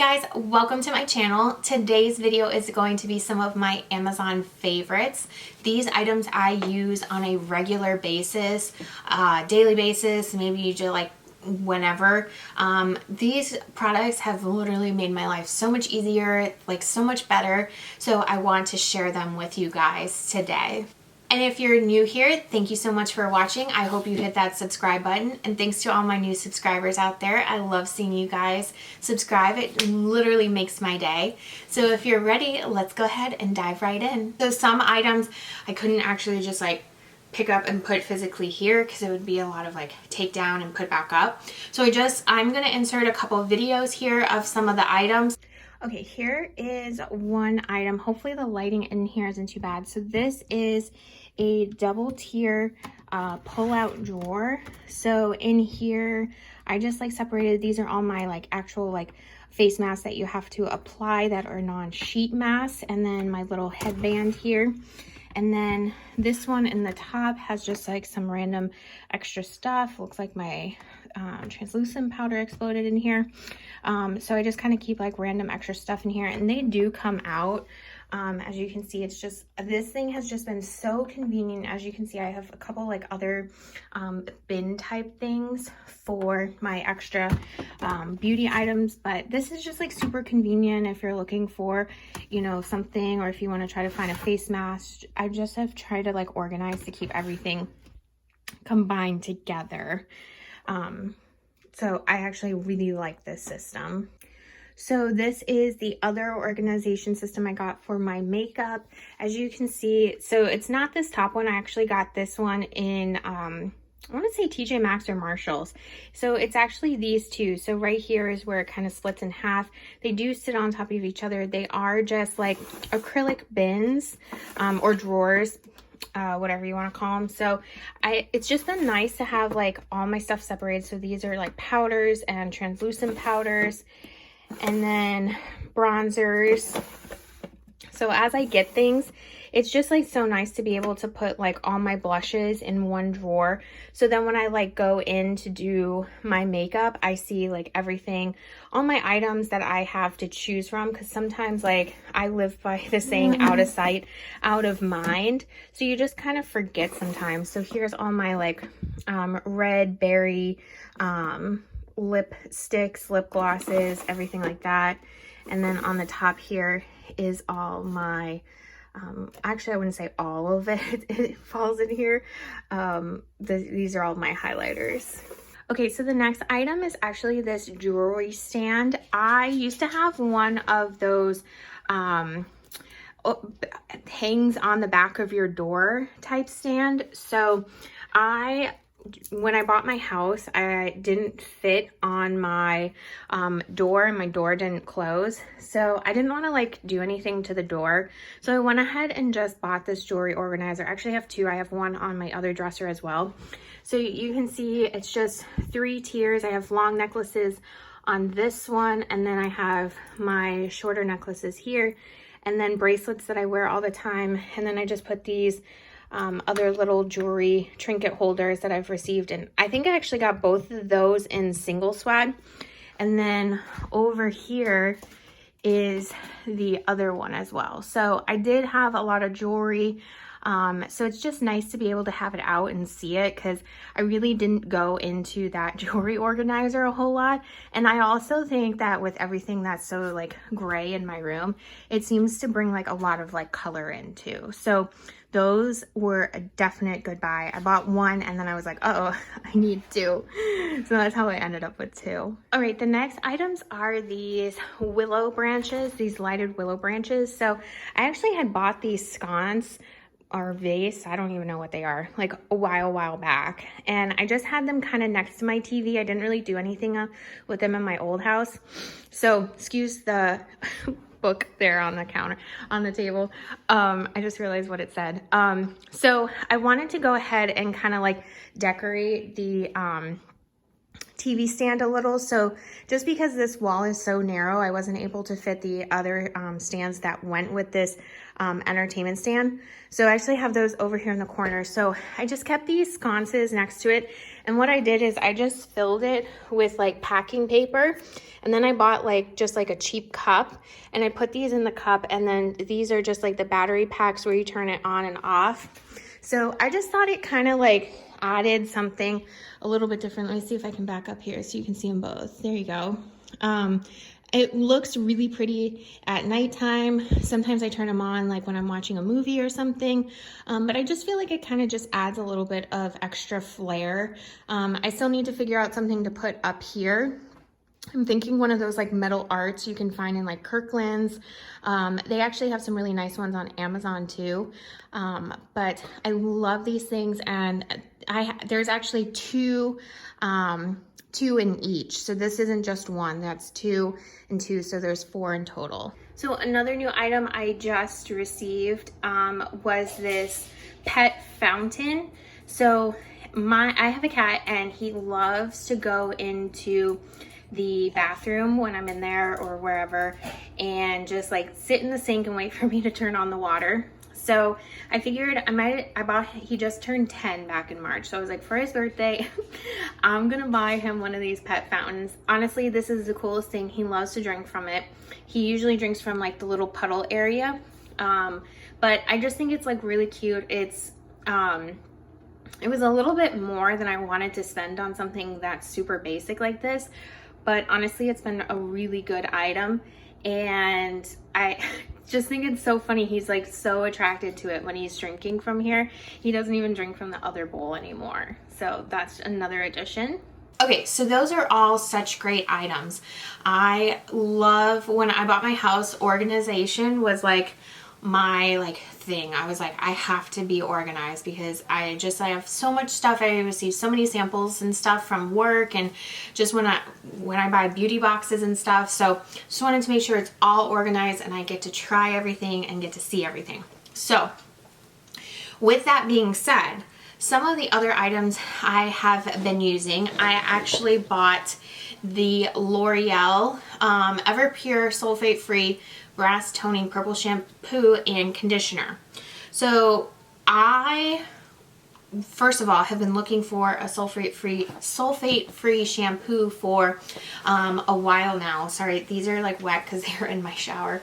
guys, welcome to my channel. Today's video is going to be some of my Amazon favorites. These items I use on a regular basis, daily basis, maybe you do like whenever. These products have literally made my life so much easier, like so much better. So I want to share them with you guys today. And if you're new here, thank you so much for watching. I hope you hit that subscribe button. And thanks to all my new subscribers out there. I love seeing you guys subscribe. It literally makes my day. So if you're ready, let's go ahead and dive right in. So some items I couldn't actually just like pick up and put physically here because it would be a lot of like take down and put back up. So I'm gonna insert a couple of videos here of some of the items. Okay, here is one item. Hopefully the lighting in here isn't too bad. So this is a double tier pull-out drawer. So in here, I just like separated, these are all my like actual like face masks that you have to apply that are non-sheet masks, and then my little headband here. And then this one in the top has just like some random extra stuff. Looks like my translucent powder exploded in here. So I just kind of keep like random extra stuff in here, and they do come out. As you can see, it's just, this thing has just been so convenient. As you can see, I have a couple like other bin type things for my extra beauty items, but this is just like super convenient if you're looking for, you know, something, or if you want to try to find a face mask. I just have tried to like organize to keep everything combined together. So I actually really like this system. So this is the other organization system I got for my makeup. As you can see, so it's not this top one. I actually got this one in, I want to say TJ Maxx or Marshalls. So it's actually these two. So right here is where it kind of splits in half. They do sit on top of each other. They are just like acrylic bins or drawers, whatever you want to call them. So it's just been nice to have like all my stuff separated. So these are like powders and translucent powders, and then bronzers. So as I get things, it's just like so nice to be able to put like all my blushes in one drawer. So then when I like go in to do my makeup, I see like everything, all my items that I have to choose from. Because sometimes like I live by the saying out of sight, out of mind. So you just kind of forget sometimes. So here's all my like red berry, lipsticks, lip glosses, everything like that. And then on the top here is all my, actually I wouldn't say all of it, it falls in here. These are all my highlighters. Okay, so the next item is actually this jewelry stand. I used to have one of those hangs on the back of your door type stand. So when I bought my house, I didn't fit on my door, and my door didn't close. So I didn't want to like do anything to the door. So I went ahead and just bought this jewelry organizer. I actually have two. I have one on my other dresser as well. So you can see it's just 3 tiers. I have long necklaces on this one, and then I have my shorter necklaces here, and then bracelets that I wear all the time. And then I just put these other little jewelry trinket holders that I've received, and I think I actually got both of those in single swag. And then over here is the other one as well. So I did have a lot of jewelry, so it's just nice to be able to have it out and see it, because I really didn't go into that jewelry organizer a whole lot. And I also think that with everything that's so like gray in my room, it seems to bring like a lot of like color in too. So those were a definite good buy. I bought one, and then I was like, uh-oh, I need 2. So that's how I ended up with 2. All right, the next items are these willow branches, these lighted willow branches. So I actually had bought these sconce or vase, I don't even know what they are, like a while back. And I just had them kind of next to my TV. I didn't really do anything with them in my old house. So excuse the book there on the counter, on the table. I just realized what it said. So I wanted to go ahead and kind of like decorate the TV stand a little. So just because this wall is so narrow, I wasn't able to fit the other stands that went with this entertainment stand. So I actually have those over here in the corner. So I just kept these sconces next to it, And what I did is I just filled it with like packing paper, and then I bought like just like a cheap cup, and I put these in the cup, and then these are just like the battery packs where you turn it on and off. So I just thought it kind of like added something a little bit different. Let me see if I can back up here so you can see them both. There you go. It looks really pretty at nighttime. Sometimes I turn them on like when I'm watching a movie or something, but I just feel like it kind of just adds a little bit of extra flair. I still need to figure out something to put up here. I'm thinking one of those like metal arts you can find in like Kirkland's. They actually have some really nice ones on Amazon too. But I love these things, and there's actually two in each. So this isn't just one, that's 2 and 2. So there's 4 in total. So another new item I just received was this pet fountain. So I have a cat, and he loves to go into the bathroom when I'm in there or wherever and just like sit in the sink and wait for me to turn on the water. So I figured he just turned 10 back in March. So I was like, for his birthday, I'm gonna buy him one of these pet fountains. Honestly, this is the coolest thing. He loves to drink from it. He usually drinks from like the little puddle area. But I just think it's like really cute. It was a little bit more than I wanted to spend on something that's super basic like this. But honestly, it's been a really good item, and I just think it's so funny. He's like so attracted to it when he's drinking from here. He doesn't even drink from the other bowl anymore. So that's another addition. Okay, so those are all such great items. I love, when I bought my house, organization was like my thing. I was like, I have to be organized because I have so much stuff. I receive so many samples and stuff from work, and just when I buy beauty boxes and stuff. So just wanted to make sure it's all organized and I get to try everything and get to see everything. So with that being said, some of the other items I have been using, I actually bought the L'Oreal Everpure Sulfate Free Brass Toning Purple Shampoo and Conditioner. So I, first of all, have been looking for a sulfate-free shampoo for a while now. Sorry, these are like wet because they're in my shower.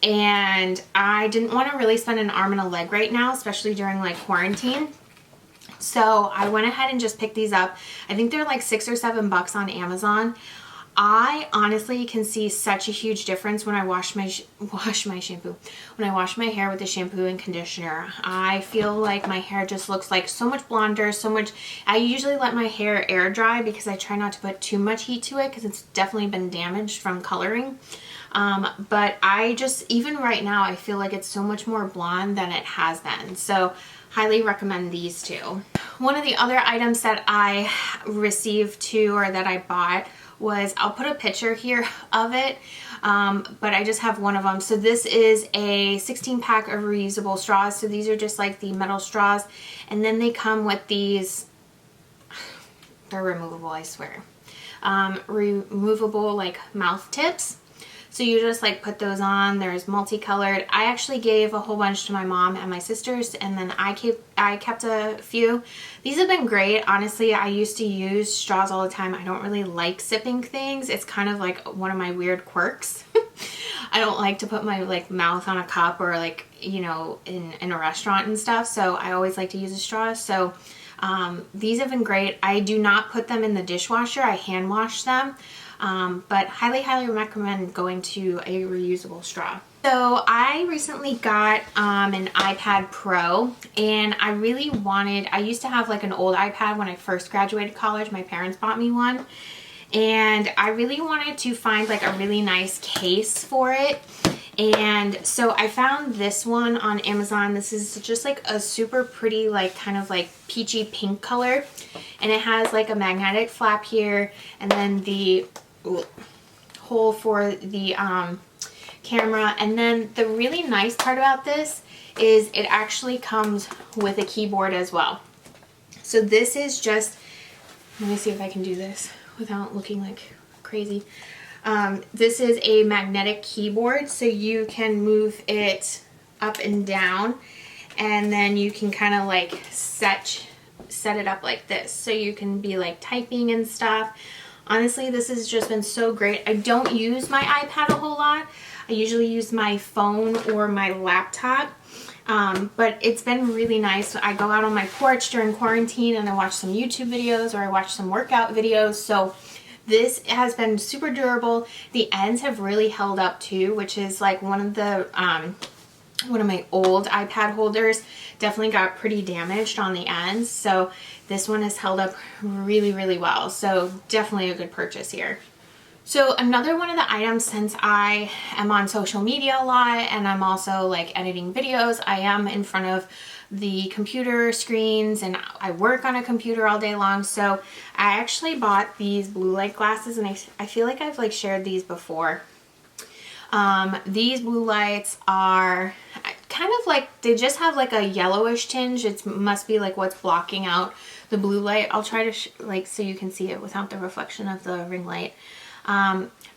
And I didn't want to really spend an arm and a leg right now, especially during like quarantine. So I went ahead and just picked these up. I think they're like $6 or $7 on Amazon. I honestly can see such a huge difference when I wash my hair with the shampoo and conditioner. I feel like my hair just looks like so much blonder, I usually let my hair air dry because I try not to put too much heat to it because it's definitely been damaged from coloring. But even right now, I feel like it's so much more blonde than it has been. So highly recommend these two. One of the other items that I received too, or that I bought, was, I'll put a picture here of it, but I just have one of them. So this is a 16-pack of reusable straws. So these are just like the metal straws, and then they come with these, they're removable, I swear, removable like mouth tips. So you just like put those on. There's multicolored. I actually gave a whole bunch to my mom and my sisters, and then I kept a few. These have been great. Honestly, I used to use straws all the time. I don't really like sipping things. It's kind of like one of my weird quirks. I don't like to put my like mouth on a cup or like, you know, in a restaurant and stuff. So I always like to use a straw. So these have been great. I do not put them in the dishwasher. I hand wash them. But highly recommend going to a reusable straw. So I recently got an iPad Pro, and I used to have like an old iPad when I first graduated college. My parents bought me one, and I really wanted to find like a really nice case for it. And so I found this one on Amazon. This is just like a super pretty, like kind of like peachy pink color, and it has like a magnetic flap here, and then the hole for the camera. And then the really nice part about this is it actually comes with a keyboard as well. So this is just, let me see if I can do this without looking like crazy. This is a magnetic keyboard, so you can move it up and down, and then you can kind of like set set it up like this so you can be like typing and stuff. Honestly, this has just been so great. I don't use my iPad a whole lot. I usually use my phone or my laptop. But it's been really nice. I go out on my porch during quarantine and I watch some YouTube videos or I watch some workout videos. So this has been super durable. The ends have really held up too, which is like one of my old iPad holders definitely got pretty damaged on the ends. So this one has held up really, really well. So definitely a good purchase here. So another one of the items, since I am on social media a lot and I'm also like editing videos, I am in front of the computer screens and I work on a computer all day long. So I actually bought these blue light glasses, and I feel like I've like shared these before. These blue lights are kind of like, they just have like a yellowish tinge. It must be like what's blocking out the blue light. I'll try to like so you can see it without the reflection of the ring light.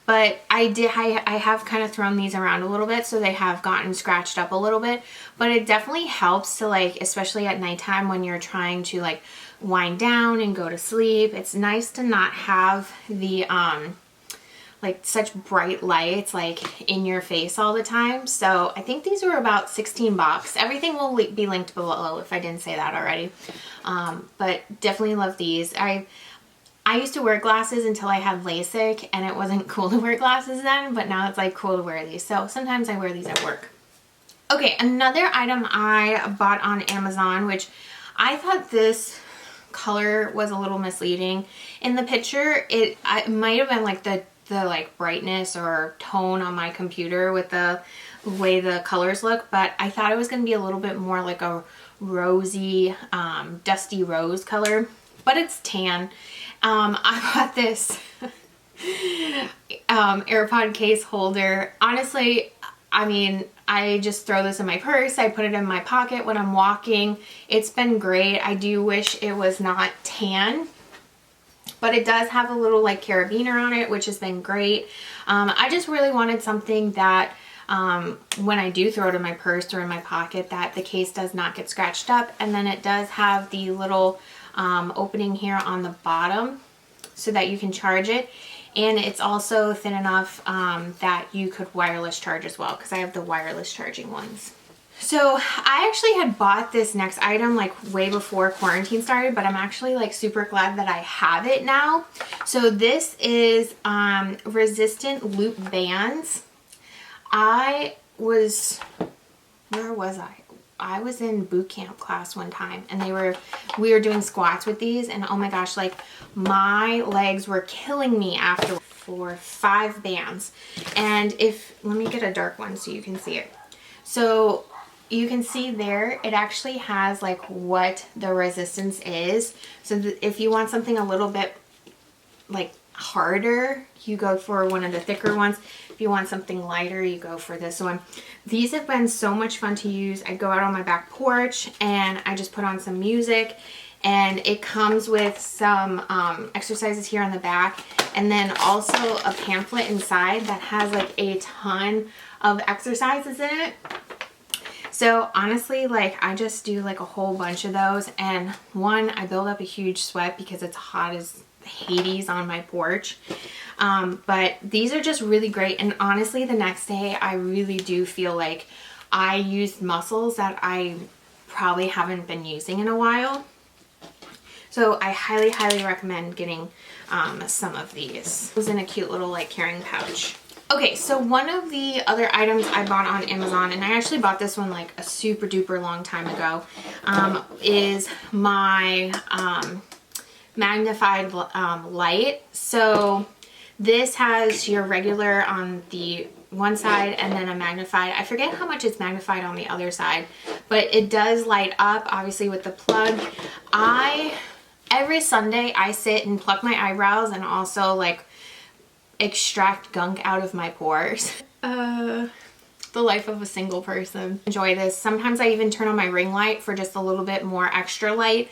But I have kind of thrown these around a little bit, so they have gotten scratched up a little bit, but it definitely helps to like, especially at nighttime when you're trying to like wind down and go to sleep. It's nice to not have the, like such bright lights like in your face all the time. So I think these were about 16 bucks. Everything will be linked below if I didn't say that already. But definitely love these. I used to wear glasses until I had LASIK, and it wasn't cool to wear glasses then, but now it's like cool to wear these. So sometimes I wear these at work. Okay, another item I bought on Amazon, which I thought this color was a little misleading. In the picture, it might have been like the like brightness or tone on my computer with the way the colors look, but I thought it was going to be a little bit more like a rosy, dusty rose color, but it's tan. I bought this AirPod case holder. Honestly, I mean, I just throw this in my purse. I put it in my pocket when I'm walking. It's been great. I do wish it was not tan, but it does have a little like carabiner on it, which has been great. I just really wanted something that when I do throw it in my purse or in my pocket, that the case does not get scratched up. And then it does have the little opening here on the bottom so that you can charge it, and it's also thin enough that you could wireless charge as well, because I have the wireless charging ones. So I actually had bought this next item like way before quarantine started, but I'm actually like super glad that I have it now. So this is resistant loop bands. Where was I? I was in boot camp class one time, and we were doing squats with these, and oh my gosh, like my legs were killing me after for 5 bands. And let me get a dark one so you can see it. So you can see there, it actually has like what the resistance is. So if you want something a little bit like harder, you go for one of the thicker ones. If you want something lighter, you go for this one. These have been so much fun to use. I go out on my back porch and I just put on some music, and it comes with some exercises here on the back, and then also a pamphlet inside that has like a ton of exercises in it. So honestly, like I just do like a whole bunch of those, and one, I build up a huge sweat because it's hot as Hades on my porch. But these are just really great, and honestly the next day I really do feel like I used muscles that I probably haven't been using in a while. So I highly, highly recommend getting some of these. It was in a cute little like carrying pouch. Okay, so one of the other items I bought on Amazon, and I actually bought this one like a super duper long time ago, is my Magnified Light. So this has your regular on the one side and then a magnified. I forget how much it's magnified on the other side, but it does light up obviously with the plug. Every Sunday I sit and pluck my eyebrows and also like extract gunk out of my pores. The life of a single person. Enjoy this. Sometimes I even turn on my ring light for just a little bit more extra light.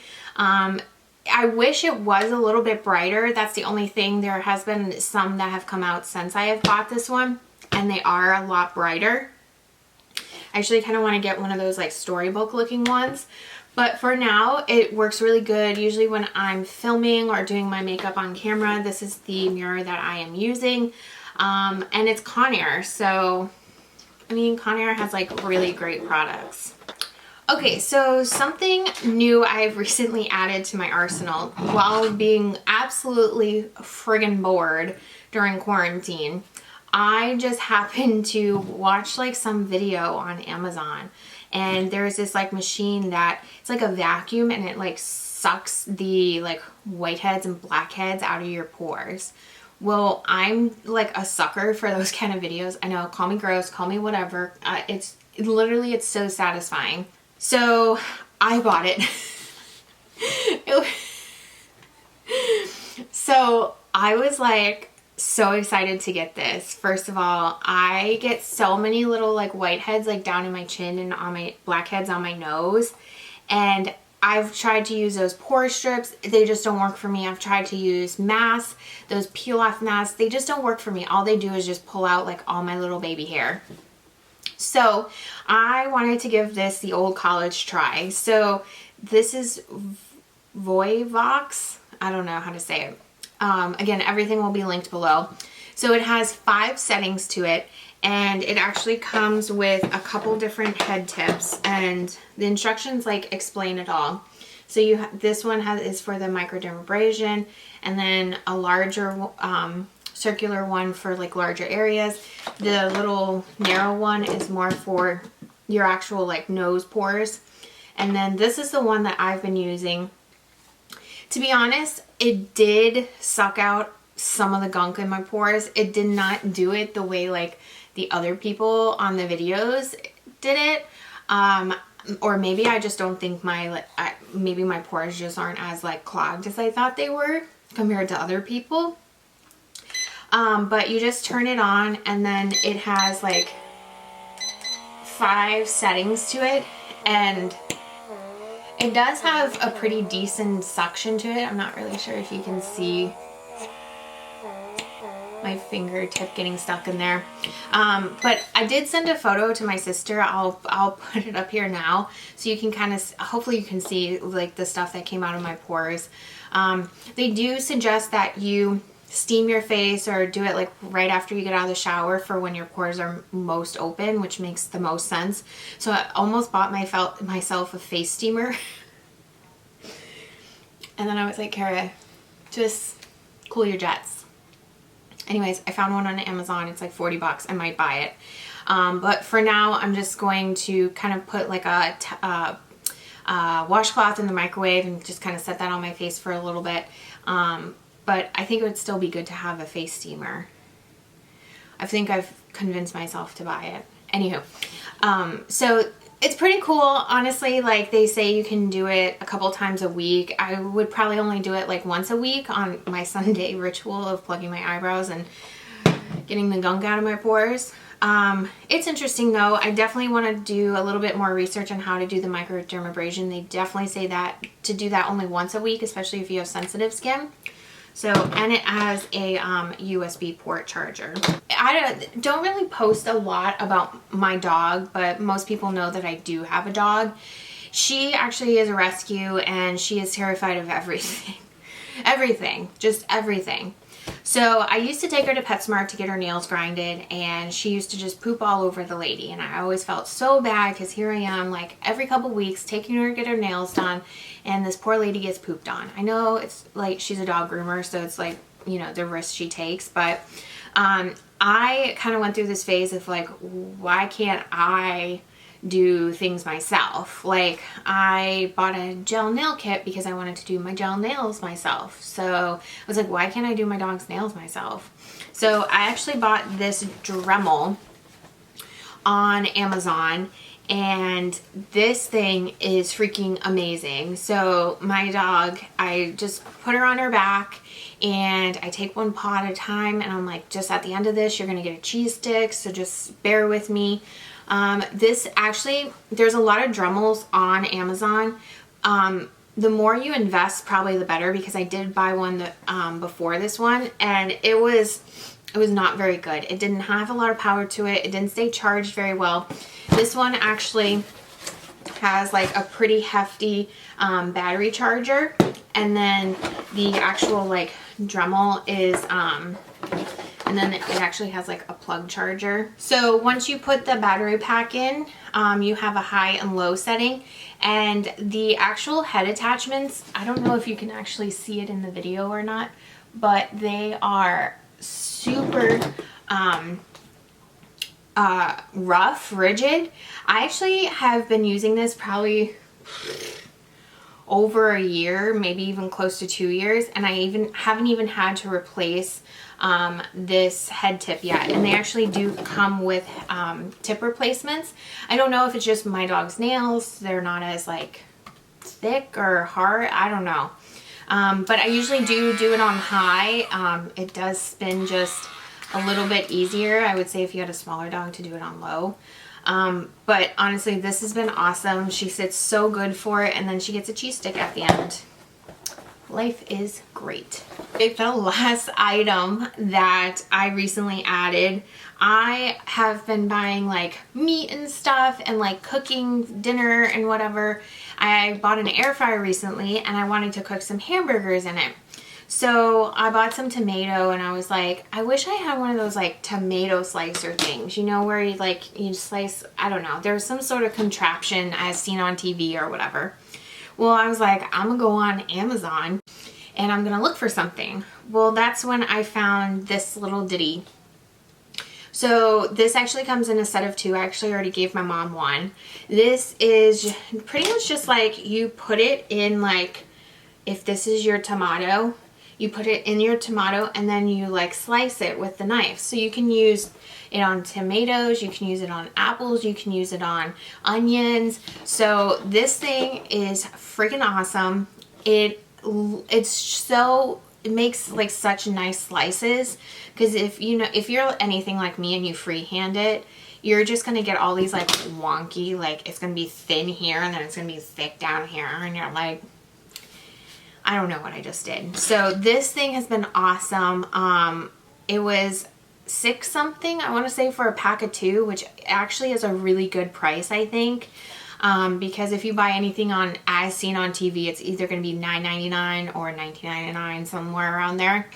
I wish it was a little bit brighter. That's the only thing. There has been some that have come out since I have bought this one, and they are a lot brighter. I actually kind of want to get one of those like storybook looking ones, But for now, it works really good. Usually when I'm filming or doing my makeup on camera, this is the mirror that I am using. And it's Conair. So, I mean, Conair has like really great products. Okay, so something new I've recently added to my arsenal while being absolutely friggin' bored during quarantine. I just happened to watch like some video on Amazon, and there's this like machine that it's like a vacuum, and it like sucks the like whiteheads and blackheads out of your pores. Well, I'm like a sucker for those kind of videos. I know, call me gross, call me whatever. It's so satisfying. So I bought it. So I was like so excited to get this. First of all, I get so many little like whiteheads like down in my chin and on my blackheads on my nose, and I've tried to use those pore strips. They just don't work for me. I've tried to use masks, those peel off masks. They just don't work for me. All they do is just pull out like all my little baby hair. So I wanted to give this the old college try. So this is Voivox. I don't know how to say it. Again, everything will be linked below. So it has 5 settings to it, and it actually comes with a couple different head tips, and the instructions like explain it all. So this one is for the microdermabrasion, and then a larger circular one for like larger areas. The little narrow one is more for your actual like nose pores. And then this is the one that I've been using. To be honest, it did suck out some of the gunk in my pores. It did not do it the way like the other people on the videos did it. Or maybe I just don't think maybe my pores just aren't as like clogged as I thought they were compared to other people. But you just turn it on, and then it has like 5 settings to it, and it does have a pretty decent suction to it. I'm not really sure if you can see my fingertip getting stuck in there. But I did send a photo to my sister. I'll put it up here now so you can kind of, hopefully you can see like the stuff that came out of my pores. They do suggest that you steam your face or do it like right after you get out of the shower for when your pores are most open, which makes the most sense. So I almost bought myself a face steamer. And then I was like, Kara, just cool your jets. Anyways, I found one on Amazon. It's like 40 bucks. I might buy it. But for now, I'm just going to kind of put like a washcloth in the microwave and just kind of set that on my face for a little bit. But I think it would still be good to have a face steamer. I think I've convinced myself to buy it. Anywho, so it's pretty cool. Honestly, like they say you can do it a couple times a week. I would probably only do it like once a week on my Sunday ritual of plugging my eyebrows and getting the gunk out of my pores. It's interesting though. I definitely want to do a little bit more research on how to do the microdermabrasion. They definitely say that to do that only once a week, especially if you have sensitive skin. So, and it has a USB port charger. I don't really post a lot about my dog, but most people know that I do have a dog. She actually is a rescue, and she is terrified of everything. Everything. Just everything. So I used to take her to PetSmart to get her nails grinded, and she used to just poop all over the lady, and I always felt so bad because here I am like every couple weeks taking her to get her nails done, and this poor lady gets pooped on. I know it's like she's a dog groomer, so it's like, you know, the risk she takes, but I kind of went through this phase of like, why can't I do things myself? Like I bought a gel nail kit because I wanted to do my gel nails myself. So I was like, why can't I do my dog's nails myself? So I actually bought this Dremel on Amazon, and this thing is freaking amazing. So my dog, I just put her on her back and I take one paw at a time, and I'm like, just at the end of this, you're gonna get a cheese stick, so just bear with me. This actually, there's a lot of Dremels on Amazon. The more you invest, probably the better, because I did buy one that, before this one, and it was not very good. It didn't have a lot of power to it. It didn't stay charged very well. This one actually has like a pretty hefty battery charger, and then the actual like Dremel is and then it actually has like a plug charger. So once you put the battery pack in, you have a high and low setting, and the actual head attachments, I don't know if you can actually see it in the video or not, but they are super rough, rigid. I actually have been using this probably over a year, maybe even close to 2 years, and I haven't even had to replace this head tip yet. And they actually do come with tip replacements. I don't know if it's just my dog's nails, they're not as like thick or hard, I don't know. But I usually do it on high. It does spin just a little bit easier, I would say, if you had a smaller dog, to do it on low. But honestly, this has been awesome. She sits so good for it, and then she gets a cheese stick at the end. Life is great. The last item that I recently added, I have been buying like meat and stuff and like cooking dinner and whatever. I bought an air fryer recently, and I wanted to cook some hamburgers in it. So I bought some tomato, and I was like, I wish I had one of those like tomato slicer things, you know, where you slice, I don't know, there's some sort of contraption as seen on TV or whatever. Well, I was like, I'm gonna go on Amazon and I'm gonna look for something. Well, that's when I found this little ditty. So this actually comes in a set of 2. I actually already gave my mom one. This is pretty much just like, you put it in, like, if this is your tomato, you put it in your tomato and then you like slice it with the knife. So you can use it on tomatoes, you can use it on apples, you can use it on onions. So this thing is freaking awesome. It makes like such nice slices, because if you're anything like me and you freehand it, you're just gonna get all these like wonky, like it's gonna be thin here and then it's gonna be thick down here, and you're like, I don't know what I just did. So this thing has been awesome. It was $6 something, I want to say, for a pack of 2, which actually is a really good price, I think. Because if you buy anything on as seen on TV, it's either going to be $9.99 or $19.99, somewhere around there.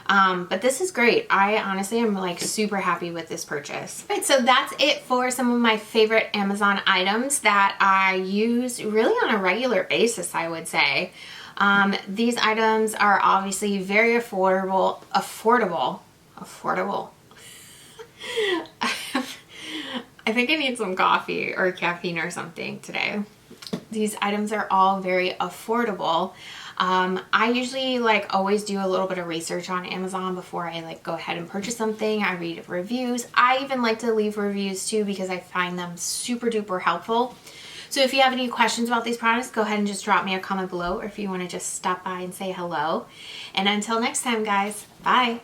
But this is great. I honestly am like super happy with this purchase. All right, so that's it for some of my favorite Amazon items that I use really on a regular basis, I would say. These items are obviously very affordable. I think I need some coffee or caffeine or something today. These items are all very affordable. I usually like always do a little bit of research on Amazon before I like go ahead and purchase something. I read reviews. I even like to leave reviews too, because I find them super duper helpful. So if you have any questions about these products, go ahead and just drop me a comment below, or if you want to just stop by and say hello. And until next time, guys, bye.